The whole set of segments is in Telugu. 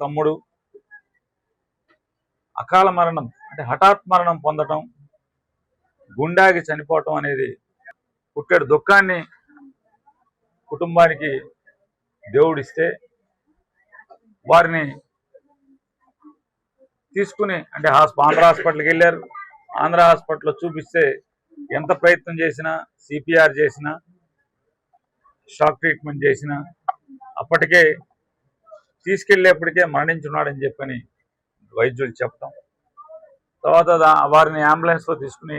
తమ్ముడు అకాల మరణం అంటే హఠాత్ మరణం పొందటం, గుండాకి చనిపోవటం అనేది పుట్టెడు దుఃఖాన్ని కుటుంబానికి దేవుడిస్తే వారిని తీసుకుని అంటే ఆంధ్ర హాస్పిటల్కి వెళ్ళారు. ఆంధ్ర హాస్పిటల్లో చూపిస్తే ఎంత ప్రయత్నం చేసినా, సిపిఆర్ చేసినా, షాక్ ట్రీట్మెంట్ చేసినా అప్పటికే తీసుకెళ్లేప్పటికే మరణించున్నాడని చెప్పని వైద్యులు చెప్పడం, తర్వాత వారిని అంబులెన్స్లో తీసుకుని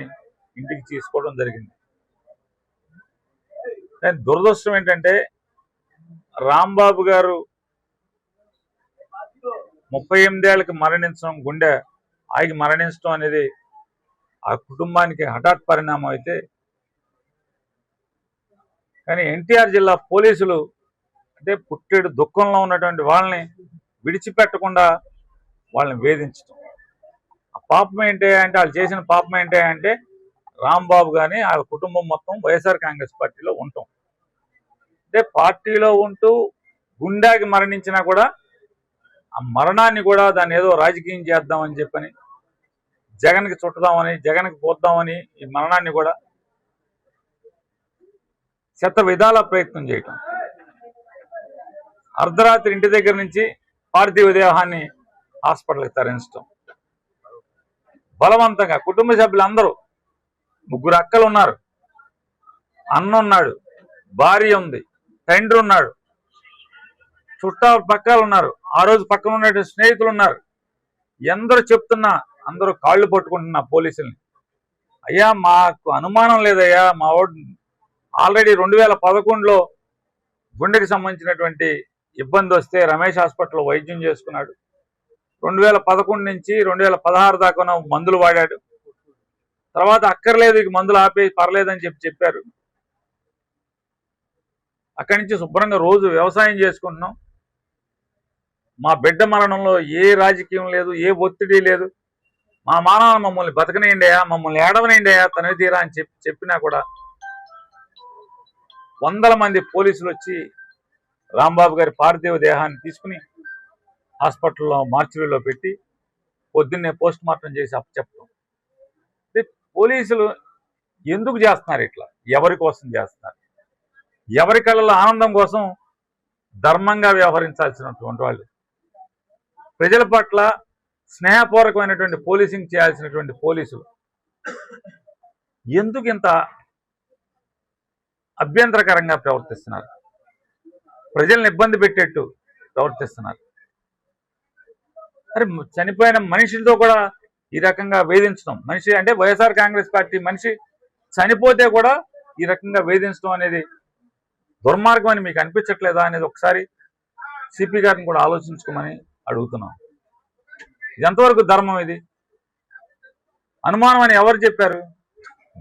ఇంటికి తీసుకోవడం జరిగింది. కానీ దురదృష్టం ఏంటంటే రాంబాబు గారు 38 ఏళ్ళకి మరణించడం, గుండె ఆగి మరణించడం అనేది ఆ కుటుంబానికి హఠాత్ పరిణామం అయితే, కానీ ఎన్టీఆర్ జిల్లా పోలీసులు అంటే పుట్టెడు దుఃఖంలో ఉన్నటువంటి వాళ్ళని విడిచిపెట్టకుండా వాళ్ళని వేధించడం. ఆ పాపం ఏంటి అంటే, వాళ్ళు చేసిన పాపం ఏంటి అంటే రాంబాబు కానీ వాళ్ళ కుటుంబం మొత్తం వైఎస్ఆర్ కాంగ్రెస్ పార్టీలో ఉంటాం. అంటే పార్టీలో ఉంటూ గుండాకి మరణించినా కూడా ఆ మరణాన్ని కూడా దాన్ని ఏదో రాజకీయం చేద్దామని చెప్పని, జగన్కి చుట్టదామని, జగన్కి పోద్దామని ఈ మరణాన్ని కూడా శత విధాల ప్రయత్నం చేయటం. అర్ధరాత్రి ఇంటి దగ్గర నుంచి పార్థివ దేహాన్ని హాస్పిటల్కి తరలించడం, బలవంతంగా కుటుంబ సభ్యులందరూ, 3 అక్కలు ఉన్నారు, అన్న ఉన్నాడు, భార్య ఉంది, తండ్రి ఉన్నాడు, చుట్టాలు పక్కలు ఉన్నారు, ఆ రోజు పక్కన ఉన్నటువంటి స్నేహితులు ఉన్నారు. ఎందరూ చెప్తున్నా అందరూ కాళ్ళు పట్టుకుంటున్నా పోలీసుల్ని, అయ్యా మాకు అనుమానం లేదయ్యా, మా వాడు ఆల్రెడీ 2011లో గుండెకి సంబంధించినటువంటి ఇబ్బంది వస్తే రమేష్ హాస్పిటల్లో వైద్యం చేసుకున్నాడు. 2011 నుంచి 2016 దాకా మందులు వాడాడు. తర్వాత అక్కర్లేదు, ఇక మందులు ఆపే పర్లేదని చెప్పారు. అక్కడి నుంచి శుభ్రంగా రోజు వ్యవసాయం చేసుకుంటున్నాం. మా బిడ్డ మరణంలో ఏ రాజకీయం లేదు, ఏ ఒత్తిడి లేదు. మా మానవ మమ్మల్ని బతకనేయండియా, మమ్మల్ని ఏడవనేయండియా, తనవి తీరా అని చెప్పినా కూడా 100 మంది పోలీసులు వచ్చి రాంబాబు గారి పార్థివ దేహాన్ని తీసుకుని హాస్పిటల్లో మార్చురీలో పెట్టి పొద్దున్నే పోస్ట్ మార్టం చేసి అప్పచెప్పడం. పోలీసులు ఎందుకు చేస్తున్నారు ఇట్లా? ఎవరి కోసం చేస్తున్నారు? ఎవరి కళ్ళలో ఆనందం కోసం ధర్మంగా వ్యవహరించాల్సినటువంటి వాళ్ళు, ప్రజల పట్ల స్నేహపూర్వకమైనటువంటి పోలీసింగ్ చేయాల్సినటువంటి పోలీసులు ఎందుకు ఇంత అభ్యంతరకరంగా ప్రవర్తిస్తున్నారు? ప్రజల్ని ఇబ్బంది పెట్టేట్టు ప్రవర్తిస్తున్నారు. మరి చనిపోయిన మనిషితో కూడా ఈ రకంగా వేధించడం, మనిషి అంటే వైఎస్ఆర్ కాంగ్రెస్ పార్టీ మనిషి చనిపోతే కూడా ఈ రకంగా వేధించడం అనేది దుర్మార్గం అని మీకు అనిపించట్లేదా అనేది ఒకసారి సిపి గారిని కూడా ఆలోచించుకోమని అడుగుతున్నాం. ఇది ఎంతవరకు ధర్మం? ఇది అనుమానం అని ఎవరు చెప్పారు?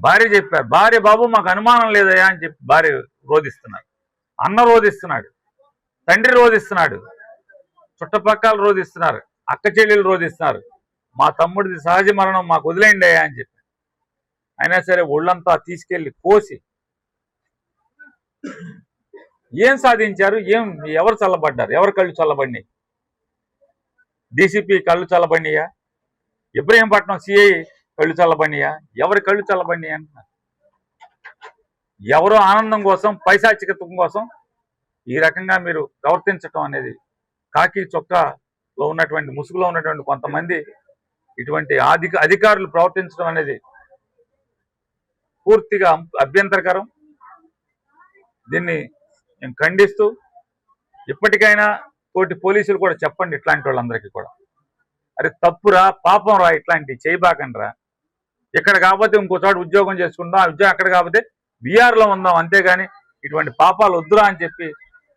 భార్య చెప్పారు. భార్య బాబు మాకు అనుమానం లేదయా అని చెప్పి భార్య రోధిస్తున్నారు, అన్న రోధిస్తున్నాడు, తండ్రి రోధిస్తున్నాడు, చుట్టపక్కల రోధిస్తున్నారు, అక్క చెల్లెలు రోధిస్తున్నారు, మా తమ్ముడిది సహజ మరణం మాకు వదిలేయండి అయ్యా అని చెప్పి. అయినా సరే ఒళ్ళంతా తీసుకెళ్లి కోసి ఏం సాధించారు? ఎవరు చల్లబడ్డారు? ఎవరు కళ్ళు చల్లబడినాయి? డీసీపీ కళ్ళు చల్లబడినాయా? ఇబ్రహీంపట్నం సిఐ కళ్ళు చల్లబడినాయా? ఎవరి కళ్ళు చల్లబడినాయి అంటున్నారు. ఎవరో ఆనందం కోసం, పైశాచికత్వం కోసం ఈ రకంగా మీరు ప్రవర్తించటం అనేది, కాకి చొక్కాలో ఉన్నటువంటి ముసుగులో ఉన్నటువంటి కొంతమంది ఇటువంటి అధికారులు ప్రవర్తించడం అనేది పూర్తిగా అభ్యంతరకరం. దీన్ని నేను ఖండిస్తూ, ఇప్పటికైనా తోటి పోలీసులు కూడా చెప్పండి ఇట్లాంటి వాళ్ళందరికీ కూడా, అరే తప్పురా, పాపం రా, ఇట్లాంటివి చేయబాకండి రా. ఇక్కడ కాకపోతే ఇంకో చోట ఉద్యోగం చేసుకుందాం, ఆ ఉద్యోగం అక్కడ కాకపోతే బీఆర్లో ఉందాం, అంతేగాని ఇటువంటి పాపాలు వద్దురా అని చెప్పి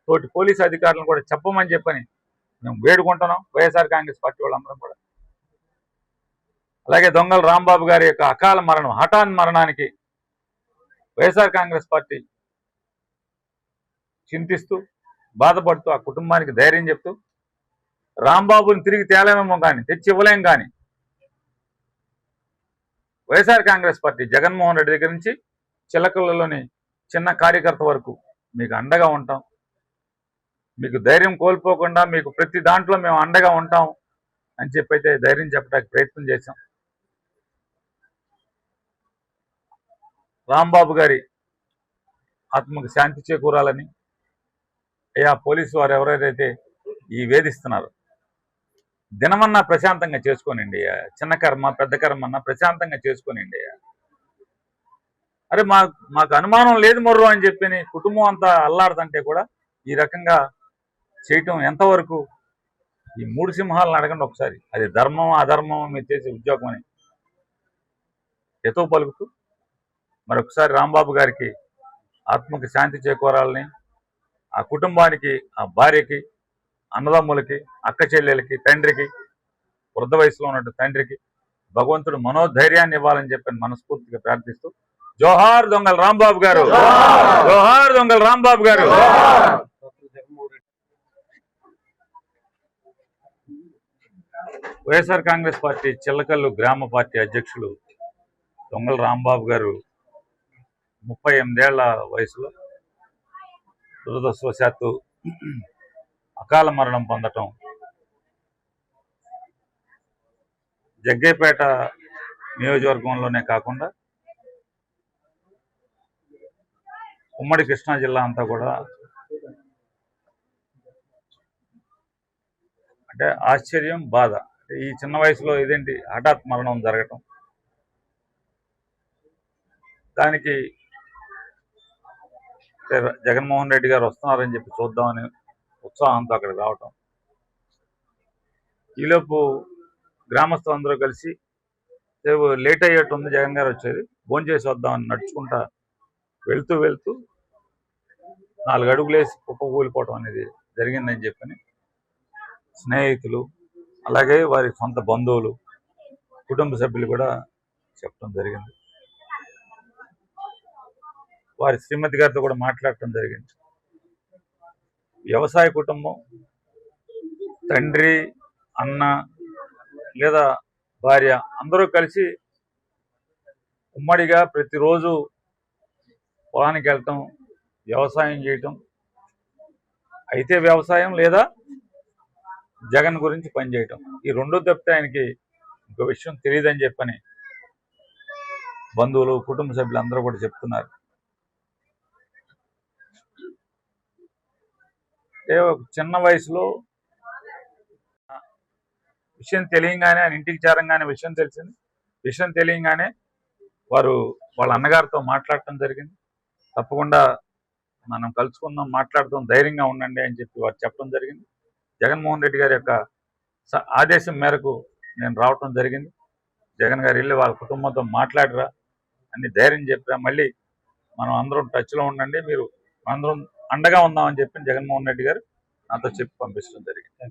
తోటి పోలీసు అధికారులను కూడా చెప్పమని చెప్పని మేము వేడుకుంటున్నాం, వైఎస్ఆర్ కాంగ్రెస్ పార్టీ వాళ్ళందరం కూడా. అలాగే దొంగల రాంబాబు గారి యొక్క అకాల మరణం, హఠాన్ మరణానికి వైఎస్ఆర్ కాంగ్రెస్ పార్టీ చింతిస్తూ, బాధపడుతూ, ఆ కుటుంబానికి ధైర్యం చెప్తూ, రాంబాబుని తిరిగి తేలేమేమో కానీ, తెచ్చి ఇవ్వలేం కానీ, వైఎస్ఆర్ కాంగ్రెస్ పార్టీ జగన్మోహన్ రెడ్డి దగ్గర నుంచి చిలకలలోని చిన్న కార్యకర్త వరకు మీకు అండగా ఉంటాం. మీకు ధైర్యం కోల్పోకుండా మీకు ప్రతి దాంట్లో మేము అండగా ఉంటాం అని చెప్పైతే ధైర్యం చెప్పడానికి ప్రయత్నం చేశాం. రాంబాబు గారి ఆత్మకు శాంతి చేకూరాలని అయ్యా పోలీసు వారు ఎవరైతే ఈ వేధిస్తున్నారు దినమన్నా ప్రశాంతంగా చేసుకోనండి. చిన్న కర్మ పెద్ద కర్మ అన్నా ప్రశాంతంగా చేసుకోనండి. అరే మాకు అనుమానం లేదు మొర్రు అని చెప్పి కుటుంబం అంతా అల్లాడుతుంటే కూడా ఈ రకంగా చేయటం ఎంతవరకు? ఈ 3 సింహాలను అడగండి ఒకసారి. అది ధర్మం అధర్మం మీరు చేసే ఉద్యోగం అని ఎతో పలుకుతూ మరొకసారి రాంబాబు గారికి ఆత్మకి శాంతి చేకూరాలని, ఆ కుటుంబానికి, ఆ భార్యకి, అన్నదమ్ములకి, అక్క చెల్లెలకి, తండ్రికి, వృద్ధ వయసులో ఉన్నట్టు తండ్రికి భగవంతుడు మనోధైర్యాన్ని ఇవ్వాలని చెప్పి మనస్ఫూర్తిగా ప్రార్థిస్తూ జోహార్ దొంగల రాంబాబు గారు, జోహార్ దొంగల రాంబాబు గారు. వైఎస్ఆర్ కాంగ్రెస్ పార్టీ చిల్లకల్లు గ్రామ పార్టీ అధ్యక్షులు దొంగల రాంబాబు గారు 38 ఏళ్ల వయసులో దురదృష్టవశాత్తు అకాల మరణం పొందటం జగ్గయ్యపేట నియోజకవర్గంలోనే కాకుండా ఉమ్మడి కృష్ణా జిల్లా అంతా కూడా అంటే ఆశ్చర్యం, బాధ. ఈ చిన్న వయసులో ఇదేంటి హఠాత్ మరణం జరగటం, దానికి జగన్మోహన్ రెడ్డి గారు వస్తున్నారని చెప్పి చూద్దామని ఉత్సాహంతో అక్కడికి రావటం, ఈలోపు గ్రామస్తులందరూ కలిసి లేట్ అయ్యేట్టుంది జగన్ గారు వచ్చేది, భోంచేసి వద్దామని నడుచుకుంటా వెళ్తూ 4 అడుగులేసి కుప్పకూలిపోవటం అనేది జరిగిందని చెప్పని స్నేహితులు అలాగే వారి సొంత బంధువులు, కుటుంబ సభ్యులు కూడా చెప్పడం జరిగింది. వారి శ్రీమతి గారితో కూడా మాట్లాడటం జరిగింది. వ్యవసాయ కుటుంబం, తండ్రి, అన్న లేదా భార్య అందరూ కలిసి ఉమ్మడిగా ప్రతిరోజు పొలానికి వెళ్ళటం, వ్యవసాయం చేయటం, అయితే వ్యవసాయం లేదా జగన్ గురించి పనిచేయటం, ఈ రెండు తప్పితే ఆయనకి ఇంకో విషయం తెలియదని చెప్పని బంధువులు, కుటుంబ సభ్యులు అందరూ కూడా చెప్తున్నారు. చిన్న వయసులో విషయం తెలియంగానే, ఆయన ఇంటికి చేరంగానే విషయం తెలిసింది. విషయం తెలియంగానే వారు వాళ్ళ అన్నగారితో మాట్లాడటం జరిగింది. తప్పకుండా మనం కలుసుకుందాం, మాట్లాడుతాం, ధైర్యంగా ఉండండి అని చెప్పి వారు చెప్పడం జరిగింది. జగన్మోహన్ రెడ్డి గారి యొక్క ఆదేశం మేరకు నేను రావటం జరిగింది. జగన్ గారు వెళ్ళి వాళ్ళ కుటుంబంతో మాట్లాడరా అని ధైర్యం చెప్పరా, మళ్ళీ మనం అందరం టచ్లో ఉండండి, మీరు అందరం అండగా ఉందామని చెప్పి జగన్మోహన్ రెడ్డి గారు నాతో చెప్పి పంపించడం జరిగింది.